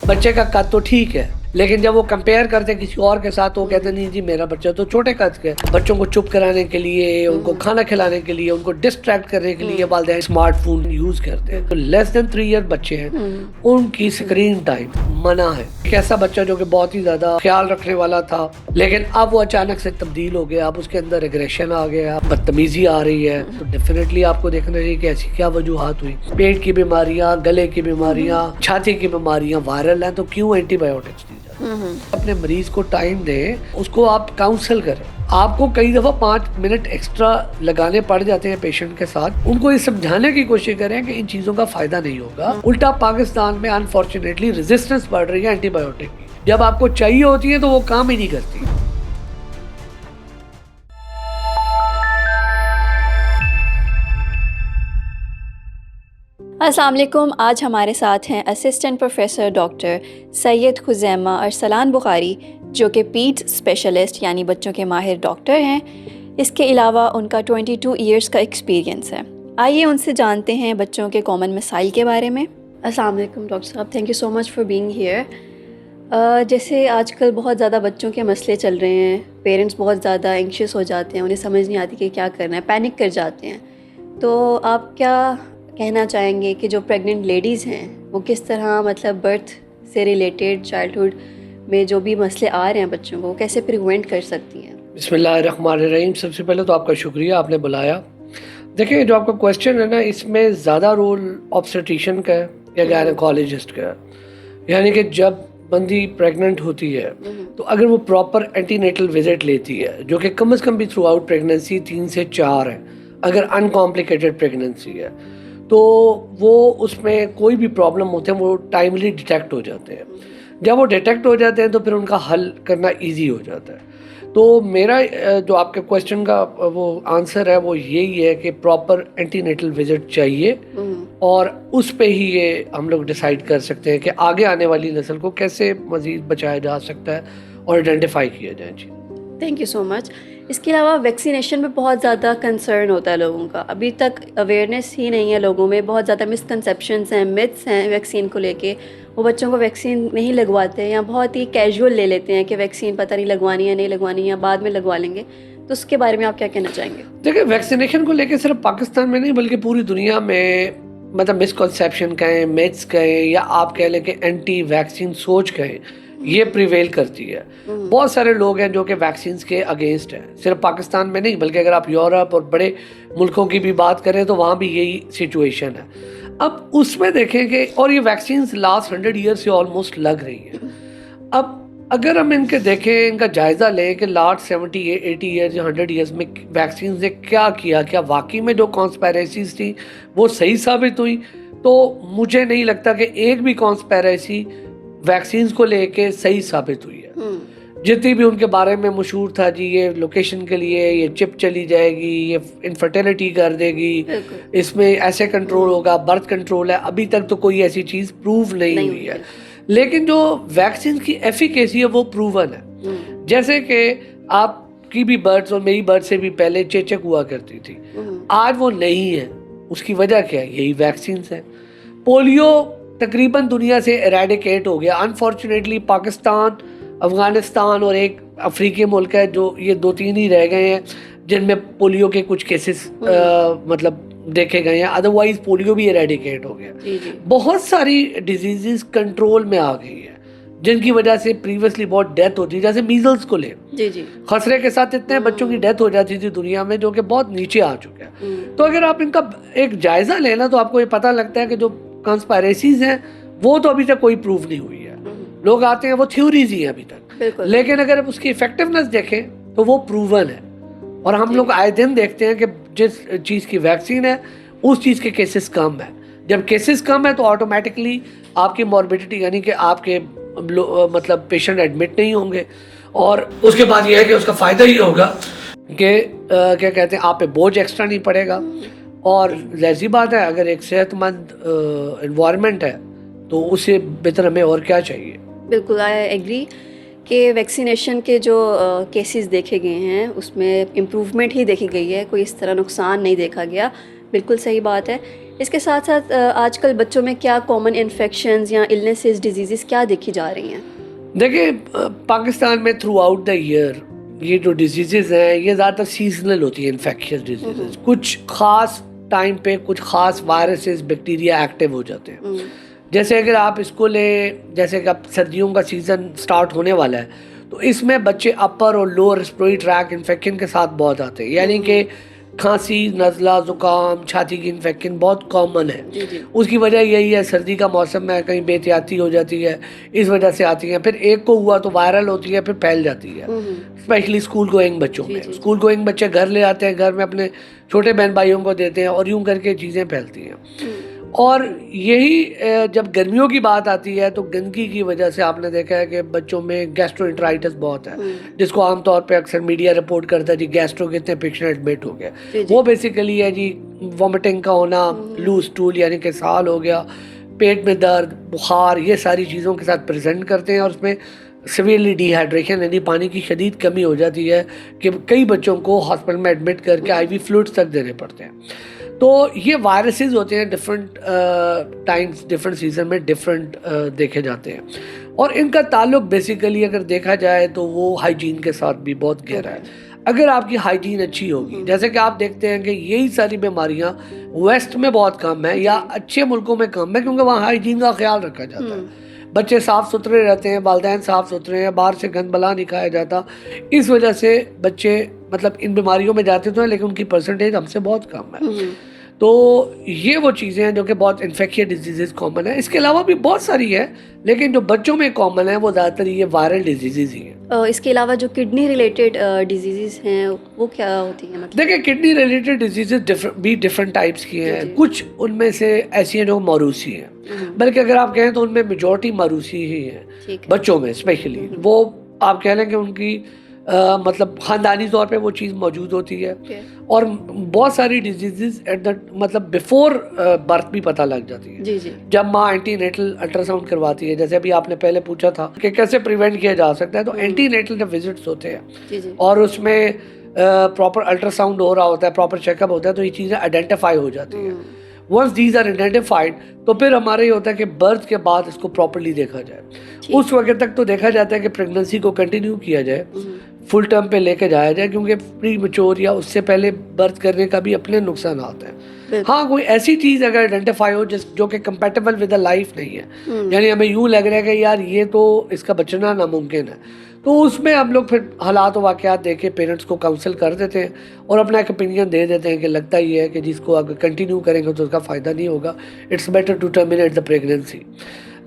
बच्चे का कद तो ठीक है, लेकिन जब वो कंपेयर करते हैं किसी और के साथ तो वो कहते हैं नहीं जी मेरा बच्चा तो छोटे कद के। बच्चों को चुप कराने के लिए, उनको खाना खिलाने के लिए, उनको डिस्ट्रैक्ट करने के लिए वालिदैन स्मार्टफोन यूज करते हैं। तो लेस देन 3 ईयर बच्चे हैं उनकी स्क्रीन टाइम मना है। कैसा बच्चा जो कि बहुत ही ज्यादा ख्याल रखने वाला था, लेकिन अब वो अचानक से तब्दील हो गया, अब उसके अंदर एग्रेशन आ गया, बदतमीजी आ रही है, तो डेफिनेटली आपको देखना चाहिए कि ऐसी क्या वजूहात हुई। पेट की बीमारियां, गले की बीमारियां, छाती की बीमारियां वायरल हैं, तो क्यों एंटीबायोटिक्स दी जाए। अपने मरीज को टाइम दें, उसको आप काउंसल करें। आपको कई दफा 5 मिनट एक्स्ट्रा लगाने पड़ जाते हैं पेशेंट के साथ। उनको ये समझाने की कोशिश करें कि इन चीजों का फायदा नहीं होगा। उल्टा पाकिस्तान में अनफॉर्चुनेटली रेजिस्टेंस बढ़ रही है एंटीबायोटिक की। जब आपको चाहिए होती है तो वो काम ही नहीं करती। अस्सलाम वालेकुम। आज हमारे साथ हैं assistant professor doctor Syed Khuzaima Arsalan Bukhari, जो कि पीड स्पेशलिस्ट यानी बच्चों के माहिर डॉक्टर हैं। इसके अलावा उनका 22 ईयर्स का एक्सपीरियंस है। आइए उनसे जानते हैं बच्चों के कॉमन मसाइल के बारे में। अस्सलाम वालेकुम डॉक्टर साहब, thank you so much for being here. जैसे आजकल बहुत ज़्यादा बच्चों के मसले चल रहे हैं, पेरेंट्स बहुत ज़्यादा एंग्शियस हो जाते हैं, उन्हें समझ नहीं आती कि क्या करना है, पैनिक कर जाते हैं। तो आप क्या कहना चाहेंगे कि जो प्रेग्नेंट लेडीज़ हैं वो किस तरह मतलब बर्थ से रिलेटेड चाइल्डहुड में जो भी मसले आ रहे हैं बच्चों को, वो कैसे प्रिवेंट कर सकती हैं? बिस्मिल्लाहिर्रहमानिर्रहीम। सबसे पहले तो आपका शुक्रिया, आपने बुलाया। देखिए, जो आपका क्वेश्चन है ना, इसमें ज़्यादा रोल ऑब्स्टेट्रिशियन का है या गायनेकोलॉजिस्ट का है। यानी कि जब बंदी प्रेग्नेंट होती है तो अगर वो प्रॉपर एंटीनेटल विजिट लेती है, जो कि कम से कम भी थ्रू आउट प्रेगनेंसी 3 से 4 है, अगर अनकॉम्प्लिकेटेड प्रेगनेंसी है, तो वो उसमें कोई भी प्रॉब्लम होते हैं वो टाइमली डिटेक्ट हो जाते हैं। जब वो डिटेक्ट हो जाते हैं तो फिर उनका हल करना इजी हो जाता है। तो मेरा जो आपके क्वेश्चन का वो आंसर है वो यही है कि प्रॉपर एंटीनेटल विजिट चाहिए, और उस पे ही ये हम लोग डिसाइड कर सकते हैं कि आगे आने वाली नस्ल को कैसे मज़ीद बचाया जा सकता है और आइडेंटिफाई किया जाए। जी, थैंक यू सो मच। इसके अलावा वैक्सीनेशन में बहुत ज़्यादा कंसर्न होता है लोगों का। अभी तक अवेयरनेस ही नहीं है लोगों में, बहुत ज़्यादा मिसकंसेप्शंस हैं, मिथ्स हैं वैक्सीन को लेके। वो बच्चों को वैक्सीन नहीं लगवाते हैं या बहुत ही कैजुअल ले लेते हैं कि वैक्सीन पता नहीं लगवानी है नहीं लगवानी है, बाद में लगवा लेंगे। तो उसके बारे में आप क्या कहना चाहेंगे? देखिए, वैक्सीनेशन को लेकर सिर्फ पाकिस्तान में नहीं बल्कि पूरी दुनिया में मतलब मिसकंसेप्शन कहें, मिथ्स कहें, या आप कह लें कि एंटी वैक्सीन सोच कहें, ये प्रिवेल करती है। बहुत सारे लोग हैं जो कि वैक्सीन के अगेंस्ट हैं, सिर्फ पाकिस्तान में नहीं बल्कि अगर आप यूरोप और बड़े मुल्कों की भी बात करें तो वहाँ भी यही सिचुएशन है। अब उसमें देखें कि और ये वैक्सीन लास्ट 100 ईयर से ऑलमोस्ट लग रही है। अब अगर हम इनके देखें, इनका जायज़ा लें कि लास्ट 70 80 ईयर्स या 100 ईयर्स में वैक्सीन ने क्या किया, क्या वाकई में जो कॉन्स्पिरेसीज थी वो सही साबित हुई, तो मुझे नहीं लगता कि एक भी कॉन्स्पिरेसी वैक्सीन को लेके सही साबित हुई है। जितनी भी उनके बारे में मशहूर था जी, ये लोकेशन के लिए ये चिप चली जाएगी, ये इनफर्टिलिटी कर देगी, इसमें ऐसे कंट्रोल होगा, बर्थ कंट्रोल है, अभी तक तो कोई ऐसी चीज़ प्रूव नहीं हुई है। लेकिन जो वैक्सीन की एफिकेसी है वो प्रूवन है। जैसे कि आपकी भी बर्ड्स और मेरी बर्ड से भी पहले चेचक हुआ करती थी, आज वो नहीं है। उसकी वजह क्या है? यही वैक्सीन है। पोलियो तकरीबन दुनिया से एरेडिकेट हो गया। अनफॉर्चुनेटली पाकिस्तान, अफगानिस्तान और एक अफ्रीकी मुल्क है, जो ये 2-3 ही रह गए हैं जिनमें पोलियो के कुछ केसेस मतलब देखे गए हैं। अदरवाइज पोलियो भी एरेडिकेट हो गया। बहुत सारी डिजीजेस कंट्रोल में आ गई है जिनकी वजह से प्रीवियसली बहुत डेथ होती थी। जैसे मीजल्स को ले, खसरे के साथ इतने बच्चों की डेथ हो जाती थी दुनिया में, जो कि बहुत नीचे आ चुका है। तो अगर आप इनका एक जायजा लेना तो आपको ये पता लगता है कि जो कॉन्स्पिरेसीज हैं वो तो अभी तक कोई प्रूव नहीं हुई है। लोग आते हैं वो थ्योरीज ही है अभी तक, लेकिन अगर उसकी इफेक्टिवनेस देखें तो वो प्रूवन है। और हम लोग आए दिन देखते हैं कि जिस चीज़ की वैक्सीन है उस चीज़ के केसेस कम है। जब केसेस कम है तो ऑटोमेटिकली आपकी मॉर्बिडिटी यानी कि आपके मतलब पेशेंट एडमिट नहीं होंगे, और उसके बाद ये है कि उसका फ़ायदा ये होगा कि क्या कहते हैं, आप पे बोझ एक्स्ट्रा नहीं पड़ेगा। और ज़ाहिर बात है, अगर एक सेहतमंद एनवायरनमेंट है तो उससे बेहतर हमें और क्या चाहिए। बिल्कुल, आई एग्री कि वैक्सीनेशन के जो केसेस देखे गए हैं उसमें इम्प्रूवमेंट ही देखी गई है, कोई इस तरह नुकसान नहीं देखा गया। बिल्कुल सही बात है। इसके साथ साथ आजकल बच्चों में क्या कॉमन इन्फेक्शंस या इलनेसेस, डिजीज़ेस क्या देखी जा रही हैं? देखिए, पाकिस्तान में थ्रू आउट द ईयर ये जो डिजीज़ हैं ये ज़्यादातर सीजनल होती है, इन्फेक्शियस डिजीज़। कुछ ख़ास टाइम पे कुछ ख़ास वायरसेस, बैक्टीरिया एक्टिव हो जाते हैं। जैसे अगर आप इसको लें, जैसे कि अब सर्दियों का सीज़न स्टार्ट होने वाला है, तो इसमें बच्चे अपर और लोअर रेस्पिरेटरी ट्रैक इन्फेक्शन के साथ बहुत आते हैं, यानी कि खांसी, नज़ला, ज़ुकाम, छाती की इन्फेक्शन बहुत कॉमन है। उसकी वजह यही है, सर्दी का मौसम है, कहीं बेहतियाती हो जाती है, इस वजह से आती है। फिर एक को हुआ तो वायरल होती है, फिर फैल जाती है, स्पेशली स्कूल गोइंग बच्चों में। स्कूल गोइंग बच्चे घर ले आते हैं, घर में अपने छोटे बहन भाइयों को देते हैं और यूं करके चीज़ें फैलती हैं। और यही जब गर्मियों की बात आती है तो गंदगी की वजह से आपने देखा है कि बच्चों में गैस्ट्रोएंटेराइटिस बहुत है, जिसको आमतौर पे अक्सर मीडिया रिपोर्ट करता है जी गैस्ट्रो के इतने पेशेंट एडमिट हो गए। वो बेसिकली है जी वॉमिटिंग का होना, लूज स्टूल यानी कि साल हो गया, पेट में दर्द, बुखार, ये सारी चीज़ों के साथ प्रेजेंट करते हैं। और उसमें सीवियरली डिहाइड्रेशन यानी पानी की शदीद कमी हो जाती है कि कई बच्चों को हॉस्पिटल में एडमिट करके आईवी फ्लूइड्स तक देने पड़ते हैं। तो ये वायरसेस होते हैं, डिफरेंट टाइम्स, डिफरेंट सीजन में डिफरेंट देखे जाते हैं। और इनका ताल्लुक बेसिकली अगर देखा जाए तो वो हाइजीन के साथ भी बहुत गहरा है। अगर आपकी हाइजीन अच्छी होगी, जैसे कि आप देखते हैं कि यही सारी बीमारियां वेस्ट में बहुत कम है या अच्छे मुल्कों में कम है, क्योंकि वहाँ हाइजीन का ख्याल रखा जाता है, बच्चे साफ़ सुथरे रहते हैं, वालिदैन साफ़ सुथरे हैं, बाहर से गंद बला नहीं खाया जाता। इस वजह से बच्चे मतलब इन बीमारियों में जाते तो हैं, लेकिन उनकी परसेंटेज हमसे बहुत कम है। तो ये वो चीज़ें हैं जो कि बहुत इन्फेक्शियस डिजीज़ कॉमन है। इसके अलावा भी बहुत सारी है, लेकिन जो बच्चों में कॉमन है वो ज़्यादातर ये वायरल डिजीज़ ही हैं। इसके अलावा जो किडनी रिलेटेड डिजीज़ हैं वो क्या होती हैं? मतलब देखिए, kidney related disease different types की हैं। कुछ उनमें से ऐसी हैं जो मौरूसी हैं, बल्कि अगर आप कहें तो उनमें मेजॉरिटी मौरूसी ही हैं बच्चों में स्पेशली। वो आप कह लें कि उनकी मतलब ख़ानदानी तौर पे वो चीज़ मौजूद होती है। और बहुत सारी डिजीज़ एट द मतलब बिफोर बर्थ भी पता लग जाती है। जब माँ एंटीनेटल अल्ट्रासाउंड करवाती है, जैसे अभी आपने पहले पूछा था कि कैसे प्रिवेंट किया जा सकता है, तो एंटीनेटल जब विजिट्स होते हैं और उसमें प्रॉपर अल्ट्रासाउंड हो रहा होता है, प्रॉपर चेकअप होता है, तो ये चीज़ें आइडेंटिफाई हो जाती हैं। वंस दीज आर आइडेंटिफाइड तो फिर हमारे ये होता है कि बर्थ के बाद इसको प्रॉपर्ली देखा जाए। उस वक्त तक तो देखा जाता है कि प्रेगनेंसी को कंटिन्यू किया जाए, फुल टर्म पे लेके जाया जाए, क्योंकि प्री मैच्योर या उससे पहले बर्थ करने का भी अपने नुकसान आते हैं। हाँ, कोई ऐसी चीज़ अगर आइडेंटिफाई हो जो कि कंपेटेबल विद द लाइफ नहीं है, यानी हमें यूँ लग रहा है कि यार ये तो इसका बचना नामुमकिन है, तो उसमें हम लोग फिर हालात व वाक़यात देख के पेरेंट्स को काउंसिल कर देते हैं और अपना एक ओपिनियन दे देते हैं कि लगता ही है कि जिसको अगर कंटिन्यू करेंगे तो उसका फ़ायदा नहीं होगा, it's better to terminate the pregnancy.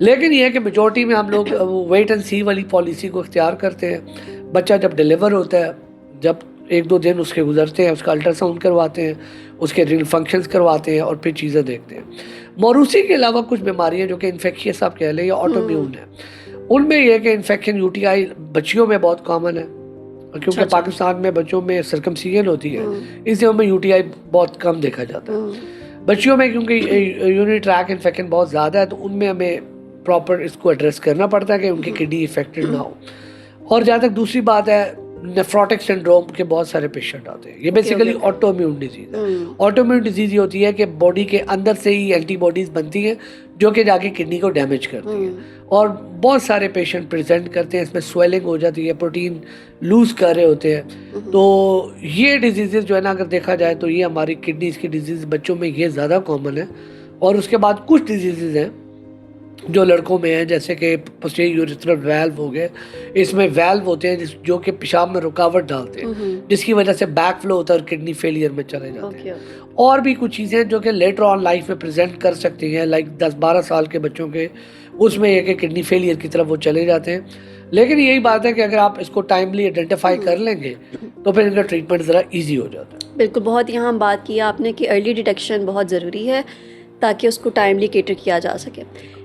लेकिन ये है कि मेजॉरिटी में हम लोग वेट एंड सी वाली पॉलिसी को इख्तियार करते हैं। बच्चा जब डिलीवर होता है, जब 1-2 दिन उसके गुजरते हैं, उसका अल्ट्रासाउंड करवाते हैं, उसके रिनल फंक्शंस करवाते हैं और फिर चीज़ें देखते हैं। मौरूसी के अलावा कुछ बीमारियाँ जो कि इन्फेक्शियस आप कह लें या ऑटोइम्यून है, उनमें यह है कि इन्फेक्शन यूटीआई बच्चियों में बहुत कॉमन है, क्योंकि पाकिस्तान में बच्चों में सर्कमसिजन होती है, इसलिए उनमें यूटीआई बहुत कम देखा जाता है। बच्चियों में क्योंकि यूरिनरी ट्रैक इन्फेक्शन बहुत ज़्यादा है, तो उनमें हमें प्रॉपर इसको एड्रेस करना पड़ता है कि उनकी किडनी इफेक्टेड ना हो। और जहाँ तक दूसरी बात है, नेफ्रोटिक सिंड्रोम के बहुत सारे पेशेंट आते हैं। ये बेसिकली ऑटोइम्यून डिजीज़ है। ऑटोइम्यून डिजीज़ ये होती है कि बॉडी के अंदर से ही एंटीबॉडीज़ बनती हैं जो कि जाके किडनी को डैमेज करती हैं, और बहुत सारे पेशेंट प्रेजेंट करते हैं, इसमें स्वेलिंग हो जाती है, प्रोटीन लूज़ कर रहे होते हैं। तो ये डिजीज़ जो है ना, अगर देखा जाए तो ये हमारी किडनीज़ की डिजीज़ बच्चों में ये ज़्यादा कॉमन है। और उसके बाद कुछ डिजीज़ हैं जो लड़कों में है, जैसे कि पोस्टीरियर यूरेथ्रल वाल्व हो गए। इसमें वाल्व होते हैं जो कि पेशाब में रुकावट डालते हैं, जिसकी वजह से बैक फ्लो होता है और किडनी फेलियर में चले जाते हैं। और भी कुछ चीज़ें जो कि लेटर ऑन लाइफ में प्रेजेंट कर सकती हैं, लाइक 10-12 साल के बच्चों के, उसमें यह कि किडनी फेलियर की तरफ वो चले जाते हैं। लेकिन यही बात है कि अगर आप इसको टाइमली आइडेंटिफाई कर लेंगे तो फिर इनका ट्रीटमेंट ज़रा ईजी हो जाता है। बिल्कुल, बहुत यहाँ बात की आपने कि अर्ली डिटेक्शन बहुत ज़रूरी है ताकि उसको टाइमली केटर किया जा सके।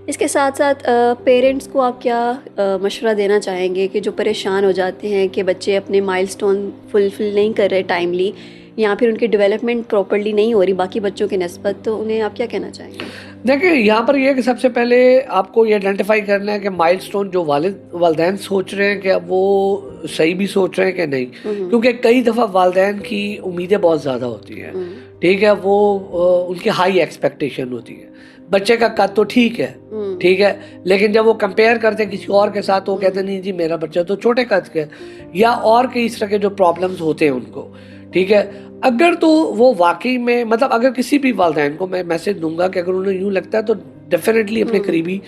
इसके साथ साथ पेरेंट्स को आप क्या मशवरा देना चाहेंगे कि जो परेशान हो जाते हैं कि बच्चे अपने माइलस्टोन फुलफिल नहीं कर रहे टाइमली, या फिर उनकी डेवलपमेंट प्रॉपर्ली नहीं हो रही बाकी बच्चों के नस्बत, तो उन्हें आप क्या कहना चाहेंगे? देखिए, यहाँ पर यह है कि सबसे पहले आपको ये आइडेंटिफाई करना है कि माइलस्टोन जो वालिदैन सोच रहे हैं, क्या वो सही भी सोच रहे हैं कि नहीं, क्योंकि कई दफ़ा वालिदैन की उम्मीदें बहुत ज़्यादा होती हैं। ठीक है, वो उनकी हाई एक्सपेक्टेशन होती है। बच्चे का कद तो ठीक है, ठीक है, लेकिन जब वो कंपेयर करते हैं किसी और के साथ तो वो कहते हैं नहीं जी मेरा बच्चा तो छोटे कद का है, या और कई इस तरह के जो प्रॉब्लम्स होते हैं उनको, ठीक है। अगर तो वो वाकई में मतलब अगर किसी भी वालिदैन को मैं मैसेज दूंगा कि अगर उन्हें यूँ लगता है तो डेफिनेटली अपने करीबी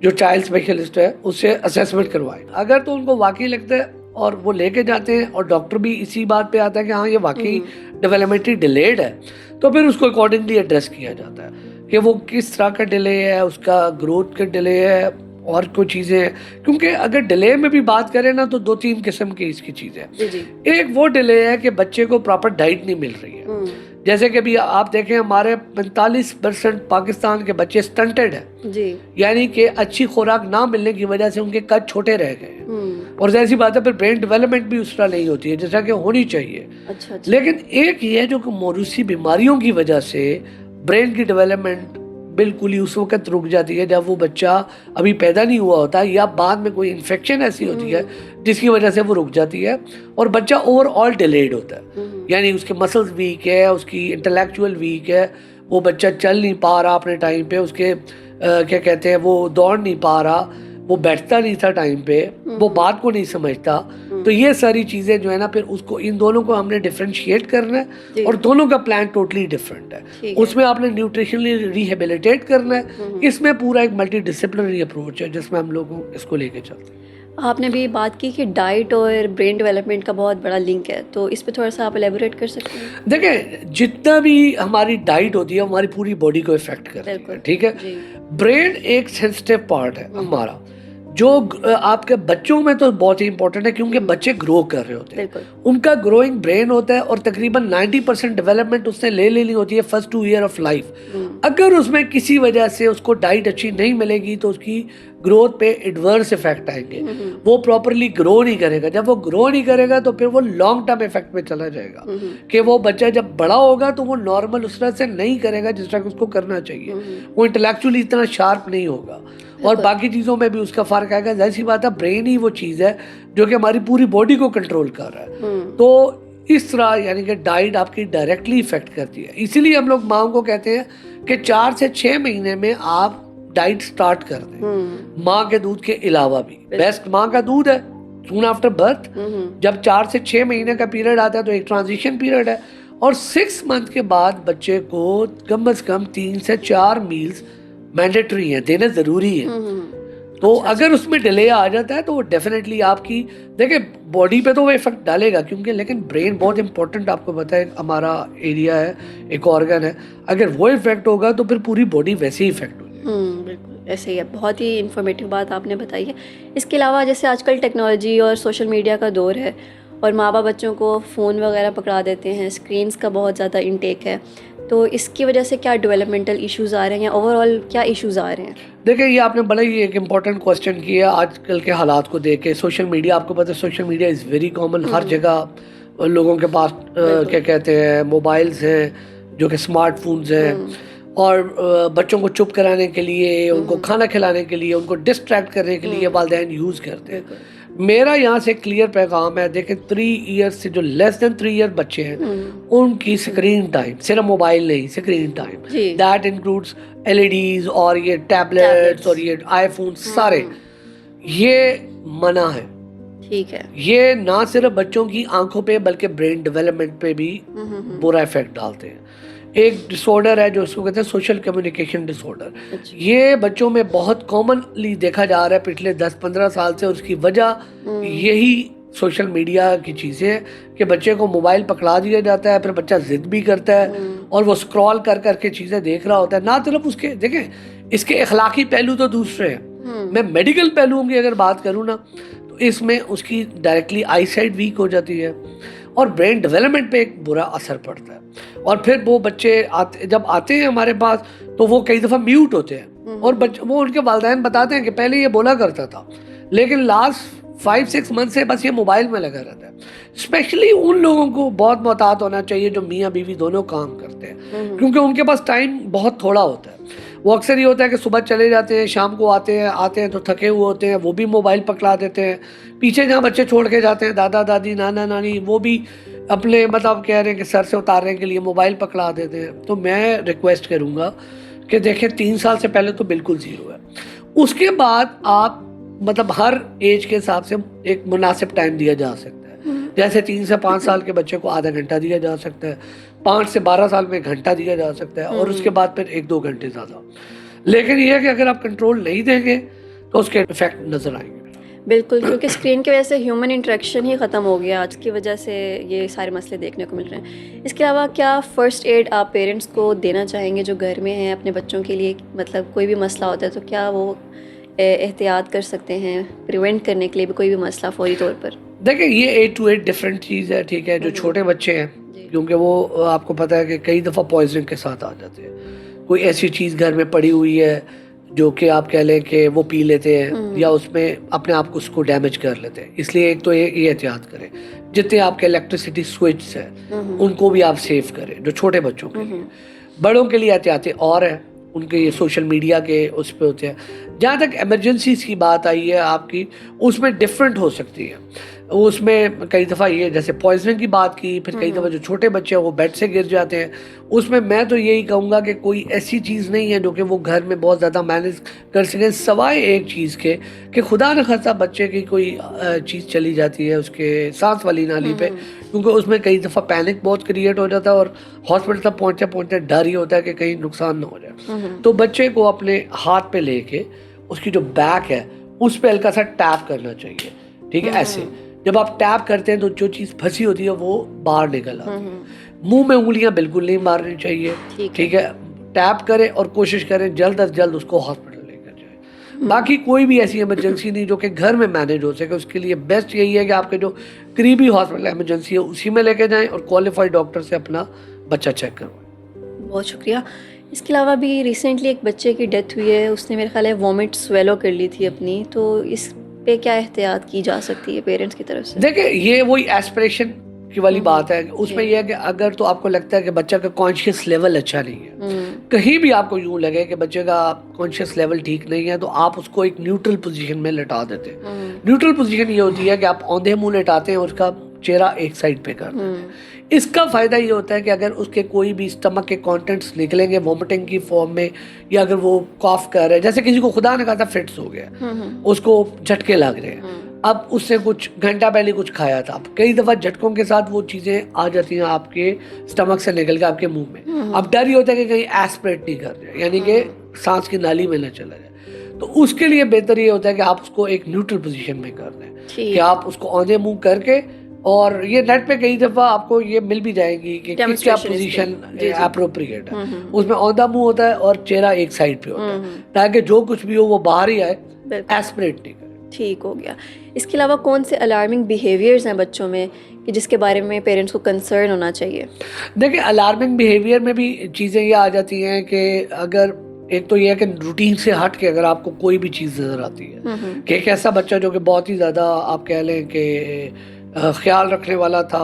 जो चाइल्ड स्पेशलिस्ट है उससे असेसमेंट करवाएं। अगर तो उनको वाकई लगता है और वो लेके जाते हैं और डॉक्टर भी इसी बात पे आता है कि हाँ ये वाकई डेवलपमेंटली डिलेड है, तो फिर उसको अकॉर्डिंगली एड्रेस किया जाता है कि वो किस तरह का डिले है, उसका ग्रोथ का डिले है और कोई चीज़ें हैं। क्योंकि अगर डिले में भी बात करें ना तो 2-3 किस्म की इसकी चीज़ें हैं। एक वो डिले है कि बच्चे को प्रॉपर डाइट नहीं मिल रही है। जैसे कि अभी आप देखें हमारे 45% पाकिस्तान के बच्चे स्टंटेड हैं जी, यानी कि अच्छी खुराक ना मिलने की वजह से उनके कद छोटे रह गए और जैसी बात है फिर ब्रेन डेवलपमेंट भी उस तरह नहीं होती है जैसा कि होनी चाहिए। अच्छा। लेकिन एक ये जो मौरूसी बीमारियों की वजह से ब्रेन की डेवलपमेंट बिल्कुल ही उस वक्त रुक जाती है जब वो बच्चा अभी पैदा नहीं हुआ होता या बाद में कोई इन्फेक्शन ऐसी होती है जिसकी वजह से वो रुक जाती है और बच्चा ओवरऑल डिलेड होता है। यानी उसके मसल्स वीक है, उसकी इंटेलेक्चुअल वीक है, वो बच्चा चल नहीं पा रहा अपने टाइम पे, उसके क्या कहते हैं वो दौड़ नहीं पा रहा, वो बैठता नहीं था टाइम पे, वो बात को नहीं समझता। तो ये सारी चीज़ें जो है ना फिर उसको इन दोनों को हमने डिफरेंशिएट करना है और दोनों का प्लान टोटली डिफरेंट है। उसमें आपने न्यूट्रिशनली रिहेबिलिटेट करना है, इसमें पूरा एक मल्टी डिसिप्लिनरी अप्रोच है जिसमें हम लोग इसको लेके चलते हैं। आपने भी बात की कि डाइट और ब्रेन डेवलपमेंट का बहुत बड़ा लिंक है, तो इस पे थोड़ा सा आप एलेबोरेट कर सकते हैं? देखें जितना भी हमारी डाइट होती है हमारी पूरी बॉडी को इफेक्ट करती है, ठीक है। ब्रेन एक सेंसिटिव पार्ट है हमारा जो आपके बच्चों में तो बहुत ही इंपॉर्टेंट है क्योंकि बच्चे ग्रो कर रहे होते हैं, उनका ग्रोइंग ब्रेन होता है और तकरीबन 90% डेवलपमेंट उसने ले लेनी होती है फर्स्ट 2 ईयर ऑफ लाइफ। अगर उसमें किसी वजह से उसको डाइट अच्छी नहीं मिलेगी तो उसकी ग्रोथ पे एडवर्स इफेक्ट आएंगे, वो प्रॉपरली ग्रो नहीं करेगा। जब वो ग्रो नहीं करेगा तो फिर वो लॉन्ग टर्म इफेक्ट में चला जाएगा कि वो बच्चा जब बड़ा होगा तो वो नॉर्मल उस तरह से नहीं करेगा जिस तरह उसको करना चाहिए, वो इंटेलेक्चुअली इतना शार्प नहीं होगा और बाकी चीज़ों में भी उसका फ़र्क आएगा। जैसी बात है ब्रेन ही वो चीज़ है जो कि हमारी पूरी बॉडी को कंट्रोल कर रहा है। तो इस तरह यानी कि डाइट आपकी डायरेक्टली इफेक्ट करती है। इसीलिए हम लोग माँ को कहते हैं कि 4 से 6 महीने में आप डाइट स्टार्ट कर दें, माँ के दूध के अलावा भी। बेस्ट माँ का दूध है सून आफ्टर बर्थ। जब 4 से 6 महीने का पीरियड आता है तो एक ट्रांजिशन पीरियड है और 6 मंथ के बाद बच्चे को कम से कम 3 से 4 मील्स मैंडेटरी है, देना ज़रूरी है। तो अगर उसमें डिले आ जाता है तो वो डेफिनेटली आपकी देखिए बॉडी पे तो वो इफेक्ट डालेगा क्योंकि लेकिन ब्रेन बहुत इंपॉर्टेंट आपको पता है हमारा एरिया है, एक ऑर्गन है। अगर वो इफेक्ट होगा तो फिर पूरी बॉडी वैसे ही इफेक्ट होगी। बिल्कुल ऐसे ही है। बहुत ही इन्फॉर्मेटिव बात आपने बताई है। इसके अलावा जैसे आजकल टेक्नोलॉजी और सोशल मीडिया का दौर है और माँ बाप बच्चों को फ़ोन वगैरह पकड़ा देते हैं, स्क्रीन्स का बहुत ज़्यादा इंटेक है, तो इसकी वजह से क्या डेवलपमेंटल इश्यूज़ आ रहे हैं या ओवरऑल क्या इश्यूज़ आ रहे हैं? देखिए ये आपने बड़ा ही एक इम्पॉर्टेंट क्वेश्चन किया। आजकल के हालात को देख के सोशल मीडिया, आपको पता है social media is very common, हर जगह लोगों के पास क्या कहते हैं मोबाइल्स हैं जो कि स्मार्टफोन्स हैं और बच्चों को चुप कराने के लिए, उनको खाना खिलाने के लिए, उनको डिस्ट्रैक्ट करने के लिए वालिदैन यूज़ करते हैं। मेरा यहाँ से क्लियर पैगाम है, देखें 3 ईयर्स से जो लेस देन 3 ईयर बच्चे हैं उनकी स्क्रीन टाइम, सिर्फ मोबाइल नहीं screen time, that includes LEDs और ये टैबलेट्स और ये आईफोन सारे, ये मना है। ठीक है। ये ना सिर्फ बच्चों की आंखों पे बल्कि ब्रेन डेवलपमेंट पे भी बुरा इफेक्ट डालते हैं। एक डिसऑर्डर है जो उसको कहते हैं सोशल कम्युनिकेशन डिसऑर्डर। ये बच्चों में बहुत कॉमनली देखा जा रहा है पिछले 10-15 साल से। उसकी वजह यही सोशल मीडिया की चीज़ें हैं कि बच्चे को मोबाइल पकड़ा दिया जाता है, फिर बच्चा जिद भी करता है और वो स्क्रॉल कर करके चीज़ें देख रहा होता है। ना सिर्फ उसके देखें इसके अखलाकी पहलू तो दूसरे हैं, मैं मेडिकल पहलुओं की अगर बात करूँ ना तो इसमें उसकी डायरेक्टली आई साइट वीक हो जाती है और ब्रेन डेवलपमेंट पे एक बुरा असर पड़ता है। और फिर वो बच्चे जब आते हैं हमारे पास तो वो कई दफ़ा म्यूट होते हैं और वो उनके वालिदैन बताते हैं कि पहले ये बोला करता था लेकिन लास्ट 5-6 मंथ से बस ये मोबाइल में लगा रहता है। स्पेशली उन लोगों को बहुत मोहतात होना चाहिए जो मियाँ बीवी दोनों काम करते हैं क्योंकि उनके पास टाइम बहुत थोड़ा होता है वो अक्सर ये होता है कि सुबह चले जाते हैं, शाम को आते हैं तो थके हुए होते हैं, वो भी मोबाइल पकड़ा देते हैं। पीछे जहाँ बच्चे छोड़ के जाते हैं, दादा दादी, नाना नानी, वो भी अपने मतलब कह रहे हैं कि सर से उतारने के लिए मोबाइल पकड़ा देते हैं। तो मैं रिक्वेस्ट करूँगा कि देखें 3 साल से पहले तो बिल्कुल ज़ीरो है। उसके बाद आप मतलब हर एज के हिसाब से एक मुनासिब टाइम दिया जा सकता है। जैसे 3 से 5 साल के बच्चे को आधा घंटा दिया जा सकता है, 5 से 12 साल में घंटा दिया जा सकता है, और उसके बाद फिर 1-2 घंटे ज़्यादा। लेकिन यह है कि अगर आप कंट्रोल नहीं देंगे तो उसके इफेक्ट नज़र आएंगे। बिल्कुल, क्योंकि स्क्रीन की वजह से ह्यूमन इंटरेक्शन ही ख़त्म हो गया, आज की वजह से ये सारे मसले देखने को मिल रहे हैं। इसके अलावा क्या फ़र्स्ट एड आप पेरेंट्स को देना चाहेंगे जो घर में हैं अपने बच्चों के लिए? मतलब कोई भी मसला होता है तो क्या वो एहतियात कर सकते हैं प्रिवेंट करने के लिए भी कोई भी मसला फौरी तौर पर? देखिए ये 8 to 8 डिफरेंट चीज़ है, ठीक है। जो छोटे बच्चे हैं, क्योंकि वो आपको पता है कि कई दफ़ा पॉइजनिंग के साथ आ जाते हैं। कोई ऐसी चीज़ घर में पड़ी हुई है जो कि आप कह लें कि वो पी लेते हैं या उसमें अपने आप को उसको डैमेज कर लेते हैं। इसलिए एक तो ये एहतियात करें। जितने आपके इलेक्ट्रिसिटी स्विच हैं उनको भी आप सेव करें, जो छोटे बच्चों के लिए। बड़ों के लिए एहतियातें और हैं, उनके ये सोशल मीडिया के उस पे होते हैं। जहाँ तक इमरजेंसीज की बात आई है आपकी, उसमें डिफरेंट हो सकती है। उसमें कई दफ़ा ये जैसे पॉइजनिंग की बात की, फिर कई दफ़ा जो छोटे बच्चे हैं वो बेड से गिर जाते हैं। उसमें मैं तो यही कहूँगा कि कोई ऐसी चीज़ नहीं है जो कि वो घर में बहुत ज़्यादा मैनेज कर सकें, सवाए एक चीज़ के कि खुदा न खास्ता बच्चे की कोई चीज़ चली जाती है उसके सांस वाली नाली पे, क्योंकि उसमें कई दफ़ा पैनिक बहुत क्रिएट हो जाता है और हॉस्पिटल तक पहुँचते पहुँचते डर ही होता है कि कहीं नुकसान ना हो जाए। तो बच्चे को अपने हाथ पे लेके उसकी जो बैक है उस पर हल्का सा टैप करना चाहिए, ठीक है। ऐसे जब आप टैप करते हैं तो जो चीज़ फंसी होती है वो बाहर निकल आती है। मुंह में उंगलियां बिल्कुल नहीं मारनी चाहिए, ठीक है। टैप करें और कोशिश करें जल्द अज जल्द उसको हॉस्पिटल लेकर जाए। बाकी कोई भी ऐसी इमरजेंसी नहीं जो कि घर में मैनेज हो सके, उसके लिए बेस्ट यही है कि आपके जो करीबी हॉस्पिटल इमरजेंसी है उसी में लेके जाएं और क्वालिफाइड डॉक्टर से अपना बच्चा चेक करवाएं। बहुत शुक्रिया। इसके अलावा भी रिसेंटली एक बच्चे की डेथ हुई है, उसने मेरे ख्याल है वॉमिट स्वेलो कर ली थी अपनी, तो इस पे क्या एहतियात की जा सकती है पेरेंट्स की तरफ से? देखिए ये वही एस्पिरेशन की वाली बात है। उसमें यह है कि अगर तो आपको लगता है कि बच्चा का कॉन्शियस लेवल अच्छा नहीं है, कहीं भी आपको यूं लगे कि बच्चे का कॉन्शियस लेवल ठीक नहीं है, तो आप उसको एक न्यूट्रल पोजीशन में लेटा देते हैं। न्यूट्रल पोजीशन ये होती है कि आप औंधे मुंह लेटाते हैं और उसका चेहरा एक साइड पे कर देते हैं। इसका फ़ायदा ये होता है कि अगर उसके कोई भी स्टमक के कंटेंट्स निकलेंगे वोमिटिंग की फॉर्म में, या अगर वो कॉफ कर रहा है, जैसे किसी को खुदा ने कहा था फिट्स हो गया, उसको झटके लग रहे हैं, अब उससे कुछ घंटा पहले कुछ खाया था, कई दफ़ा झटकों के साथ वो चीज़ें आ जाती हैं आपके स्टमक से निकल के आपके मुंह में। अब डर ही होता है कि कहीं एस्पिरेट नहीं कर रहे, यानी कि सांस की नाली में न चला जाए। तो उसके लिए बेहतर ये होता है कि आप उसको एक न्यूट्रल पोजीशन में कर दें, कि आप उसको औंधे मुंह करके, और ये नेट पे कई दफ़ा आपको ये मिल भी जाएगी कि क्या पोजीशन एप्रोप्रिएट है। उसमें औंधा मुंह होता है और चेहरा एक साइड पे होता है, ताकि जो कुछ भी हो वो बाहर ही आए, एस्पिरेट नहीं करे। ठीक हो गया। इसके अलावा कौन से अलार्मिंग बिहेवियर्स हैं बच्चों में कि जिसके बारे में पेरेंट्स को कंसर्न होना चाहिए? देखिए अलार्मिंग बिहेवियर में भी चीज़ें ये आ जाती हैं कि अगर एक तो ये है कि रूटीन से हट के अगर आपको कोई भी चीज़ नज़र आती है कि एक ऐसा बच्चा जो कि बहुत ही ज़्यादा आप कह लें कि ख्याल रखने वाला था,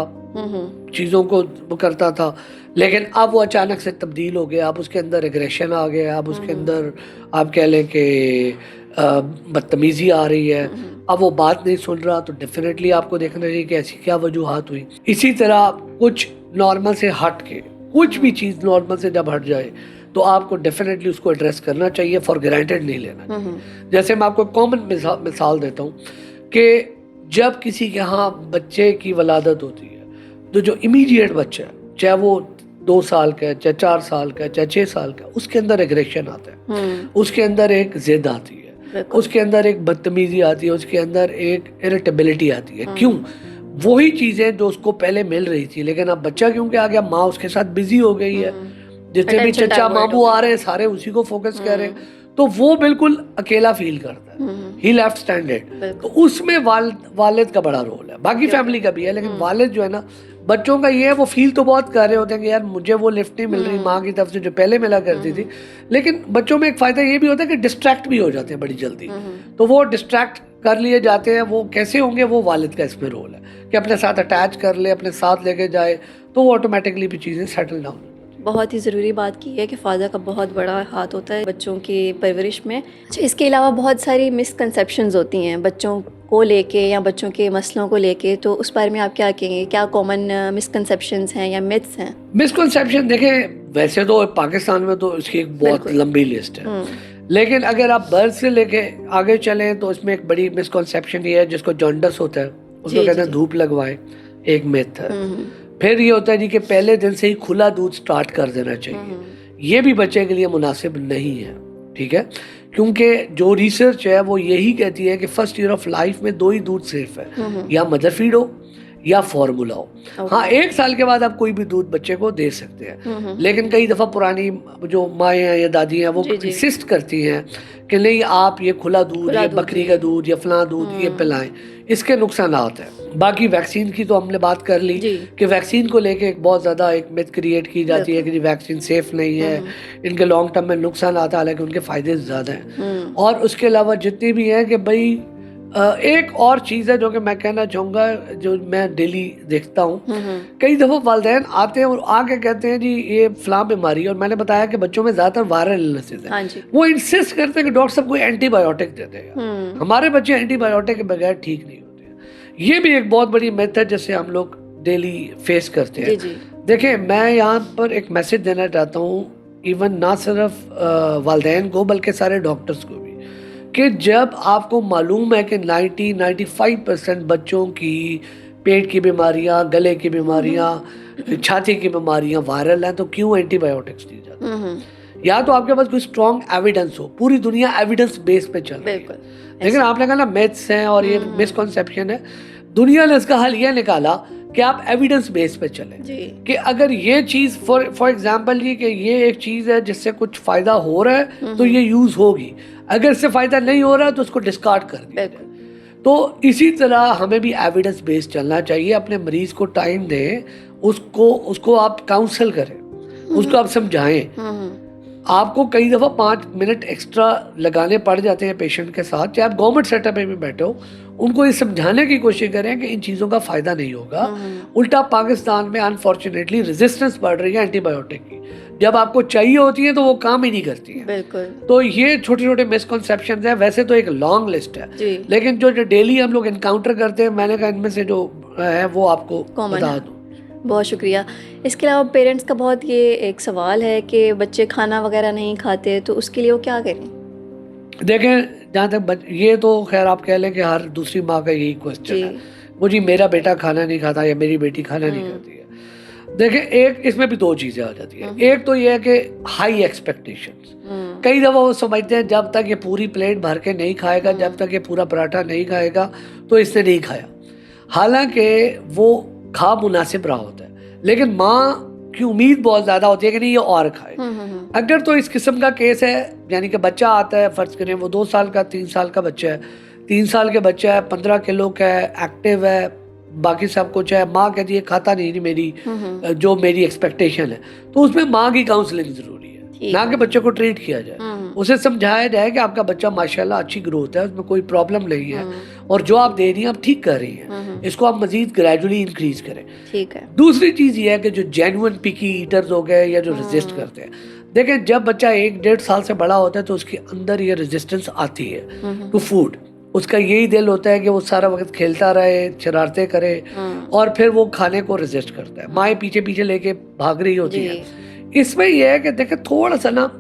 चीज़ों को वो करता था, लेकिन अब वो अचानक से तब्दील हो गया, अब उसके अंदर एग्रेशन आ गया, अब उसके अंदर आप कह लें कि बदतमीज़ी आ रही है, अब वो बात नहीं सुन रहा, तो डेफिनेटली आपको देखना चाहिए कि ऐसी क्या वजूहात हुई। इसी तरह कुछ नॉर्मल से हट के, कुछ भी चीज़ नॉर्मल से जब हट जाए तो आपको डेफिनेटली उसको एड्रेस करना चाहिए, फॉर ग्रांटेड नहीं लेना चाहिए। जैसे मैं आपको कॉमन मिसाल देता हूँ कि जब किसी के यहाँ बच्चे की वलादत होती है, तो जो इमीडिएट बच्चा है, चाहे वो 2 साल का है, चाहे 4 साल का है, चाहे 6 साल का है, उसके अंदर एग्रेशन आता है, उसके अंदर एक जिद आती है, उसके अंदर एक बदतमीजी आती है, उसके अंदर एक इरिटेबिलिटी आती है। क्यों? वही चीज़ें जो उसको पहले मिल रही थी, लेकिन अब बच्चा क्योंकि आ गया, माँ उसके साथ बिजी हो गई है, जितने भी चचा मामू आ रहे हैं सारे उसी को फोकस कर रहे हैं, तो वो बिल्कुल अकेला फील करता है, ही लेफ्ट स्टैंडर्ड। तो उसमें वालिद का बड़ा रोल है, बाकी फैमिली का भी है, लेकिन वालिद जो है ना, बच्चों का ये है वो फील तो बहुत कर रहे होते हैं कि यार मुझे वो लिफ्ट नहीं मिल रही माँ की तरफ से जो पहले मिला करती थी, लेकिन बच्चों में एक फ़ायदा ये भी होता है कि डिस्ट्रैक्ट भी हो जाते हैं बड़ी जल्दी, तो वो डिस्ट्रैक्ट कर लिए जाते हैं। वो कैसे होंगे, वो वालिद का इसमें रोल है कि अपने साथ अटैच कर ले, अपने साथ लेके जाए, तो वो ऑटोमेटिकली भी चीज़ें सेटल डाउन। बहुत ही ज़रूरी बात की है कि फ़ादर का बहुत बड़ा हाथ होता है बच्चों की परवरिश में। अच्छा, इसके अलावा बहुत सारी मिसकंसेप्शंस होती हैं बच्चों को लेके या बच्चों के मसलों को लेके, तो उस बारे में आप क्या कहेंगे? क्या कॉमन मिसकंसेप्शंस हैं या मिथ्स हैं? मिसकंसेप्शन देखें, वैसे तो पाकिस्तान में तो इसकी एक बहुत बिल्कुल। लंबी लिस्ट है, लेकिन अगर आप बर्थ से लेके आगे चलें तो इसमें एक बड़ी मिसकंसेप्शन ये है जिसको जॉन्डिस होता है, उसको कहते हैं धूप लगवाए, एक मिथ है। फिर ये होता है जी कि पहले दिन से ही खुला दूध स्टार्ट कर देना चाहिए, ये भी बच्चे के लिए मुनासिब नहीं है, ठीक है, क्योंकि जो रिसर्च है वो यही कहती है कि फर्स्ट ईयर ऑफ लाइफ में 2 ही दूध सेफ है, या मदर फीड हो या फॉर्मूला हो। हाँ, 1 साल के बाद आप कोई भी दूध बच्चे को दे सकते हैं, लेकिन कई दफ़ा पुरानी जो माएँ हैं या दादी हैं वो इंसिस्ट करती हैं कि नहीं, आप ये खुला दूध या बकरी का दूध या फलां दूध ये पिलाएं, इसके नुकसानात हैं। बाकी वैक्सीन की तो हमने बात कर ली कि वैक्सीन को लेके एक बहुत ज़्यादा एक मिथ क्रिएट की जाती है कि वैक्सीन सेफ नहीं है, इनके लॉन्ग टर्म में नुकसान आता है, हालांकि उनके फ़ायदे ज़्यादा हैं। और उसके अलावा जितनी भी हैं कि भाई एक और चीज़ है जो कि मैं कहना चाहूँगा, जो मैं डेली देखता हूँ, कई दफ़ा वालिदैन आते हैं और आके कहते हैं जी ये फलां बीमारी है, और मैंने बताया कि बच्चों में ज़्यादातर वायरल इलनेसेस है, वो इंसिस्ट करते हैं कि डॉक्टर साहब कोई एंटीबायोटिक दे देगा, हमारे बच्चे एंटीबायोटिक के बगैर ठीक नहीं होते हैं। ये भी एक बहुत बड़ी मिथ है जिससे हम लोग डेली फेस करते हैं। देखिए, मैं यहाँ पर एक मैसेज देना चाहता हूँ, इवन ना सिर्फ वालिदैन को बल्कि सारे डॉक्टर्स को भी, कि जब आपको मालूम है कि 90-95% बच्चों की पेट की बीमारियां, गले की बीमारियां, छाती की बीमारियां वायरल हैं, तो क्यों एंटीबायोटिक्स दी जाती है? या तो आपके पास कोई स्ट्रॉन्ग एविडेंस हो, पूरी दुनिया एविडेंस बेस पे चल रही है, लेकिन आपने कहा ना मिथ्स हैं और ये मिसकॉन्सेप्शन है। दुनिया ने इसका हल ये निकाला कि आप एविडेंस बेस पे चलें, कि अगर ये चीज़ फॉर एग्जांपल ये कि ये एक चीज़ है जिससे कुछ फ़ायदा हो रहा है तो ये यूज़ होगी, अगर इससे फ़ायदा नहीं हो रहा है तो उसको डिस्कार्ड कर दिया जाए। तो इसी तरह हमें भी एविडेंस बेस्ड चलना चाहिए, अपने मरीज़ को टाइम दें, उसको आप काउंसल करें, उसको आप समझाएं। आपको कई दफ़ा 5 मिनट एक्स्ट्रा लगाने पड़ जाते हैं पेशेंट के साथ, चाहे आप गवर्नमेंट सेटअप में भी बैठे हो, उनको ये समझाने की कोशिश करें कि इन चीज़ों का फ़ायदा नहीं होगा। उल्टा पाकिस्तान में अनफॉर्चुनेटली रेजिस्टेंस बढ़ रही है एंटीबायोटिक की, जब आपको चाहिए होती है तो वो काम ही नहीं करती है। बिल्कुल। तो ये छोटे छोटे मिसकॉन्सेप्शन हैं, वैसे तो एक लॉन्ग लिस्ट है, लेकिन जो डेली हम लोग इनकाउंटर करते हैं, मैंने कहा इनमें से जो है वो आपको बता दूँ। बहुत शुक्रिया। इसके अलावा पेरेंट्स का बहुत ये एक सवाल है कि बच्चे खाना वगैरह नहीं खाते, तो उसके लिए वो क्या करें? देखें, जहाँ तक ये तो खैर आप कह लें कि हर दूसरी माँ का यही क्वेश्चन है, वो जी मेरा बेटा खाना नहीं खाता या मेरी बेटी खाना नहीं खाती है। देखें, एक इसमें भी 2 चीज़ें आ जाती हैं। एक तो ये है कि हाई एक्सपेक्टेशंस, कई दफ़ा वो समझते हैं जब तक ये पूरी प्लेट भर के नहीं खाएगा, जब तक ये पूरा पराठा नहीं खाएगा तो इसने नहीं खाया, हालांकि वो खा मुनासिब रहा होता है, लेकिन माँ की उम्मीद बहुत ज़्यादा होती है कि नहीं ये और खाए। अगर तो इस किस्म का केस है, यानी कि बच्चा आता है, फ़र्ज़ करें वो 2 साल का 3 साल का बच्चा है, 3 साल के बच्चा है, 15 किलो का है, एक्टिव है, बाकी सब कुछ है, माँ कहती है खाता नहीं मेरी जो मेरी एक्सपेक्टेशन है, तो उसमें माँ की काउंसलिंग ज़रूरी है, ना कि बच्चे को ट्रीट किया जाए। उसे समझाया जाए कि आपका बच्चा माशाल्लाह अच्छी ग्रोथ है, उसमें कोई प्रॉब्लम नहीं है, और जो आप दे रही हैं आप ठीक कर रही हैं, इसको आप मजीद ग्रेजुअली इंक्रीज करें। ठीक है। दूसरी चीज़ ये है कि जो जेन्युइन पिकी ईटर्स हो गए या जो रेजिस्ट करते हैं, देखें जब बच्चा 1-1.5 साल से बड़ा होता है तो उसके अंदर ये रेजिस्टेंस आती है टू फूड। उसका यही दिल होता है कि वो सारा वक्त खेलता रहे, शरारतें करे, और फिर वो खाने को रेजिस्ट करता है, माएँ पीछे पीछे लेके भाग रही होती है। इसमें यह है कि देखें थोड़ा सा ना,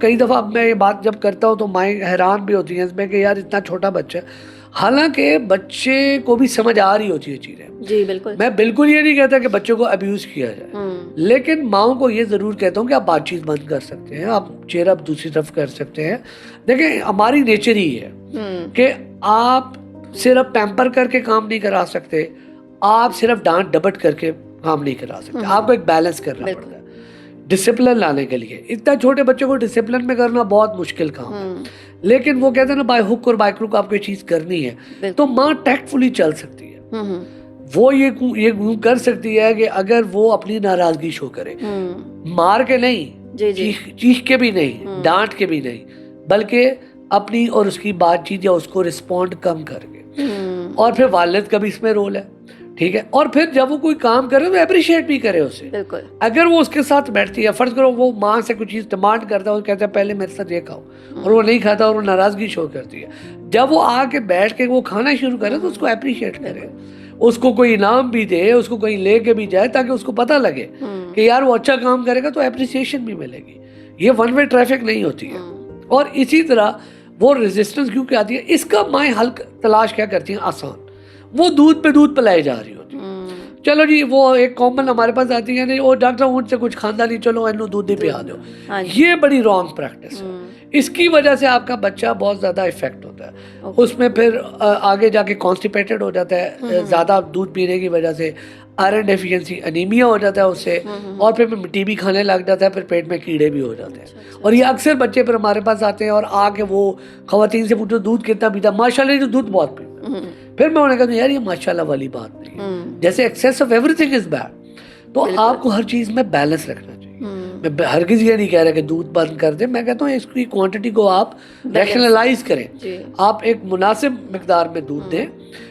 कई दफ़ा मैं ये बात जब करता हूँ तो माएँ हैरान भी होती हैं इसमें कि यार इतना छोटा बच्चा है, हालांकि बच्चे को भी समझ आ रही होती है चीज़ें। जी बिल्कुल। मैं बिल्कुल ये नहीं कहता कि बच्चों को अब्यूज़ किया जाए, लेकिन माओ को ये ज़रूर कहता हूँ कि आप बातचीत बंद कर सकते हैं, आप चेहरा दूसरी तरफ कर सकते हैं। देखिए हमारी नेचर ही है कि आप सिर्फ पैम्पर करके काम नहीं करा सकते, आप सिर्फ डांट डपट करके काम नहीं करा सकते, आपको एक बैलेंस करना पड़ता है डिसिप्लिन लाने के लिए। इतना छोटे बच्चों को डिसिप्लिन में करना बहुत मुश्किल काम है, लेकिन वो कहते हैं ना बाय हुक और बाय क्रुक आपको ये चीज़ करनी है, तो माँ टैक्टफुली चल सकती है। वो ये कर सकती है कि अगर वो अपनी नाराजगी शो करे, मार के नहीं, चीख के भी नहीं, डांट के भी नहीं, बल्कि अपनी और उसकी बातचीत या उसको रिस्पॉन्ड कम करके। और फिर वालिद का भी इसमें रोल है, ठीक है। और फिर जब वो कोई काम करे तो अप्रिशिएट भी करे उसे। बिल्कुल। अगर वो उसके साथ बैठती है, फर्ज करो वो माँ से कुछ चीज़ डिमांड करता है और कहता है पहले मेरे साथ ये खाओ, और वो नहीं खाता और वो नाराज़गी शो करती है, जब वो आके बैठ के वो खाना शुरू करे तो उसको अप्रिशिएट करे, उसको कोई इनाम भी दे, उसको कहीं ले के भी जाए, ताकि उसको पता लगे कि यार वो अच्छा काम करेगा तो अप्रिसिएशन भी मिलेगी। ये वन वे ट्रैफिक नहीं होती है। और इसी तरह वो रेजिस्टेंस क्यों आती है, इसका माएँ हल तलाश क्या करती हैं, आसान। वो दूध पे दूध पिलाई जा रही होती है। चलो जी, वो एक कॉमन हमारे पास आती है, नहीं वो डॉक्टर उनसे कुछ खांदा नहीं, चलो इन्हों दूध ही पिला दो। ये बड़ी रॉन्ग प्रैक्टिस है। इसकी वजह से आपका बच्चा बहुत ज़्यादा इफेक्ट होता है। उसमें फिर आगे जाके कॉन्स्टिपेटेड हो जाता है, ज़्यादा दूध पीने की वजह से आयरन डेफिशिएंसी, अनीमिया हो जाता है उससे, और फिर मिट्टी भी खाने लग जाता है, फिर पेट में कीड़े भी हो जाते हैं। और ये अक्सर बच्चे फिर हमारे पास आते हैं और आके वो खवातीन से पूछो दूध कितना पीता, माशाल्लाह तो दूध बहुत पीता। फिर मैं उन्हें कहता हूँ यार ये माशाल्लाह वाली बात नहीं है, जैसे excess of everything is bad. तो आपको हर चीज़ में बैलेंस रखना चाहिए। मैं हर किसी ये नहीं कह रहा कि दूध बंद कर दे, मैं कहता हूँ इसकी क्वांटिटी को आप रैशनलाइज करें। आप एक मुनासिब मिकदार में दूध दें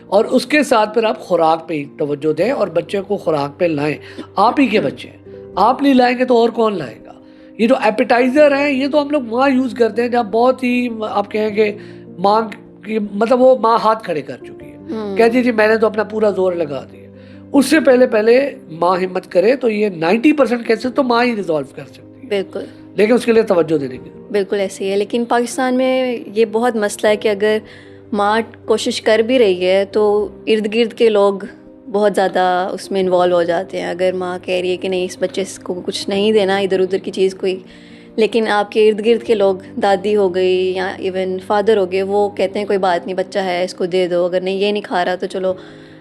और उसके साथ फिर आप खुराक पे तवज्जो दें और बच्चे को खुराक पे लाएं। आप ही के बच्चे हैं, आप नहीं लाएंगे तो और कौन लाएगा। ये जो एपेटाइजर है ये तो हम लोग वहाँ यूज़ करते हैं जब बहुत ही आप कहेंगे माँ की, मतलब वो माँ हाथ खड़े कर चुकी है, कहती जी मैंने तो अपना पूरा जोर लगा दिया। उससे पहले माँ हिम्मत करे तो ये 90% केसेस तो माँ ही रिजॉल्व कर सकती है। बिल्कुल, लेकिन उसके लिए तवज्जो देने की। बिल्कुल ऐसे ही है। लेकिन पाकिस्तान में ये बहुत मसला है कि अगर माँ कोशिश कर भी रही है तो इर्द गिर्द के लोग बहुत ज़्यादा उसमें इन्वॉल्व हो जाते हैं। अगर माँ कह रही है कि नहीं इस बच्चे को कुछ नहीं देना इधर उधर की चीज़ कोई, लेकिन आपके इर्द गिर्द के लोग, दादी हो गई या इवन फादर हो गए, वो कहते हैं कोई बात नहीं बच्चा है इसको दे दो, अगर नहीं ये नहीं खा रहा तो चलो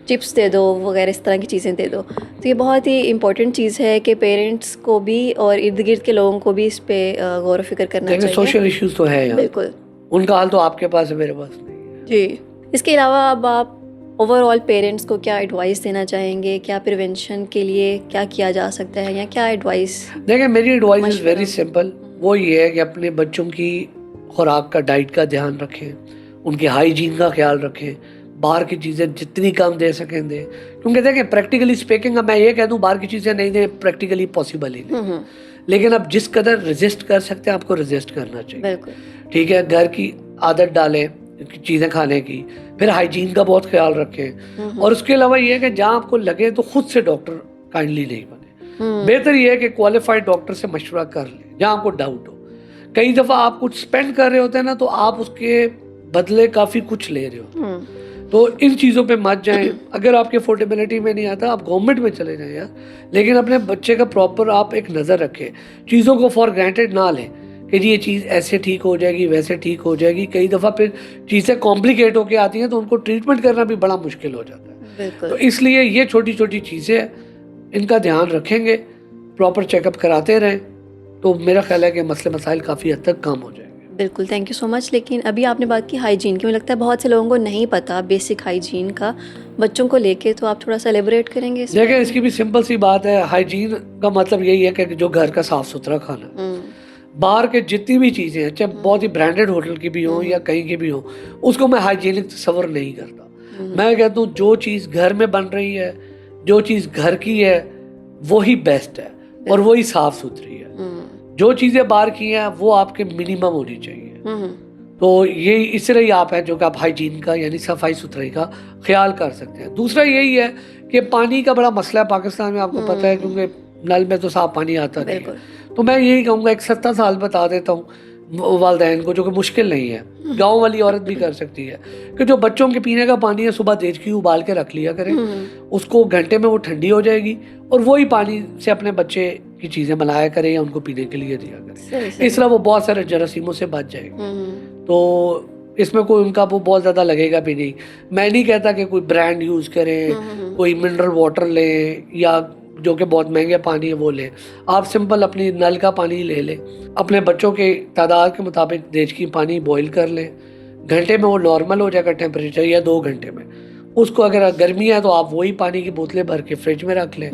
चिप्स दे दो वगैरह, इस तरह की चीज़ें दे दो। तो ये बहुत ही इंपॉर्टेंट चीज़ है कि पेरेंट्स को भी और इर्द गिर्द के लोगों को भी इस पे गौर फिक्र करना चाहिए। सोशल इश्यूज तो है यार, बिल्कुल, उनका हाल तो आपके पास है, मेरे पास नहीं है। जी। इसके अलावा अब आप ओवरऑल पेरेंट्स को क्या एडवाइस देना चाहेंगे, क्या प्रिवेंशन के लिए क्या किया जा सकता है या क्या एडवाइस? देखिए मेरी एडवाइस इज़ वेरी सिंपल, वो ये है कि अपने बच्चों की खुराक का, डाइट का ध्यान रखें, उनके हाइजीन का ख्याल रखें, बाहर की चीज़ें जितनी कम दे सकें दें। क्योंकि देखें प्रैक्टिकली स्पीकिंग, अब मैं ये कह दूँ बाहर की चीज़ें नहीं दें, प्रैक्टिकली पॉसिबल ही नहीं। लेकिन अब जिस कदर रेजिस्ट कर सकते हैं आपको रेजिस्ट करना चाहिए। ठीक है, घर की आदत डालें चीज़ें खाने की, फिर हाइजीन का बहुत ख्याल रखें। और उसके अलावा ये है कि जहाँ आपको लगे तो खुद से डॉक्टर काइंडली नहीं बने। बेहतर ये है कि क्वालिफाइड डॉक्टर से मशवरा कर लें जहाँ आपको डाउट हो। कई दफ़ा आप कुछ स्पेंड कर रहे होते हैं ना तो आप उसके बदले काफ़ी कुछ ले रहे हो, तो इन चीज़ों पे मत जाएं। अगर आपके अफोर्डेबिलिटी में नहीं आता आप गवर्नमेंट में चले जाएं यार, लेकिन अपने बच्चे का प्रॉपर आप एक नज़र रखें, चीज़ों को फॉर ग्रांटेड ना लें कि जी ये चीज़ ऐसे ठीक हो जाएगी वैसे ठीक हो जाएगी। कई दफ़ा फिर चीज़ें कॉम्प्लिकेट होकर आती हैं तो उनको ट्रीटमेंट करना भी बड़ा मुश्किल हो जाता है। तो इसलिए ये छोटी छोटी चीज़ें इनका ध्यान रखेंगे, प्रॉपर चेकअप कराते रहें, तो मेरा ख्याल है कि मसले मसाइल काफ़ी हद तक कम हो जाएंगे। बिल्कुल, थैंक यू सो मच। लेकिन अभी आपने बात की हाइजीन की, मुझे लगता है बहुत से लोगों को नहीं पता बेसिक हाइजीन का बच्चों को लेके, तो आप थोड़ा सा एलेबोरेट करेंगे? देखिए इसकी भी सिंपल सी बात है, हाइजीन का मतलब यही है कि जो घर का साफ़ सुथरा खाना, बाहर के जितनी भी चीज़ें हैं चाहे बहुत ही ब्रांडेड होटल की भी हो या कहीं की भी हो, उसको मैं हाइजीनिक तस्वर नहीं करता। मैं कहता हूँ जो चीज़ घर में बन रही है, जो चीज़ घर की है वही बेस्ट है और वही साफ़ सुथरी है। जो चीज़ें बाहर की हैं वो आपके मिनिमम होनी चाहिए। तो ये इस तरह ही आप हैं जो कि आप हाइजीन का यानी सफाई सुथराई का ख्याल कर सकते हैं। दूसरा यही है कि पानी का बड़ा मसला है पाकिस्तान में, आपको पता है, क्योंकि नल में तो साफ पानी आता नहीं है। तो मैं यही कहूँगा एक 70 साल बता देता हूँ वालिदैन को, जो कि मुश्किल नहीं है, गाँव वाली औरत भी कर सकती है, कि जो बच्चों के पीने का पानी है सुबह देजकी उबाल के रख लिया करें, उसको घंटे में वो ठंडी हो जाएगी और वही पानी से अपने बच्चे की चीज़ें बनाया करें या उनको पीने के लिए दिया करें। इस तरह वो बहुत सारे जरासीमों से बच जाएगी। तो इसमें कोई उनका वो बहुत ज़्यादा लगेगा भी नहीं। मैं नहीं कहता कि कोई ब्रांड यूज़ करें, कोई मिनरल वाटर लें या जो कि बहुत महंगे पानी है वो लें। आप सिंपल अपनी नल का पानी ले लें, अपने बच्चों के तादाद के मुताबिक देजकी पानी बॉईल कर लें, घंटे में वो नॉर्मल हो जाएगा टेम्परेचर या 2 घंटे में। उसको अगर गर्मी है तो आप वही पानी की बोतलें भर के फ्रिज में रख लें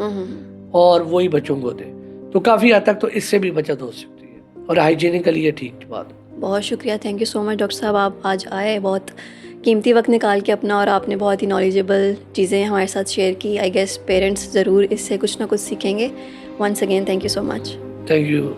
और वही बच्चों को दें, तो काफ़ी हद तक तो इससे भी बचत हो सकती है और हाइजीनिकली ये ठीक बात है। बहुत शुक्रिया, thank you so much doctor साहब, आप आज आए, बहुत कीमती वक्त निकाल के अपना, और आपने बहुत ही नॉलेजेबल चीज़ें हमारे साथ शेयर की। आई गेस पेरेंट्स ज़रूर इससे कुछ ना कुछ सीखेंगे। Once again thank you so much. Thank you.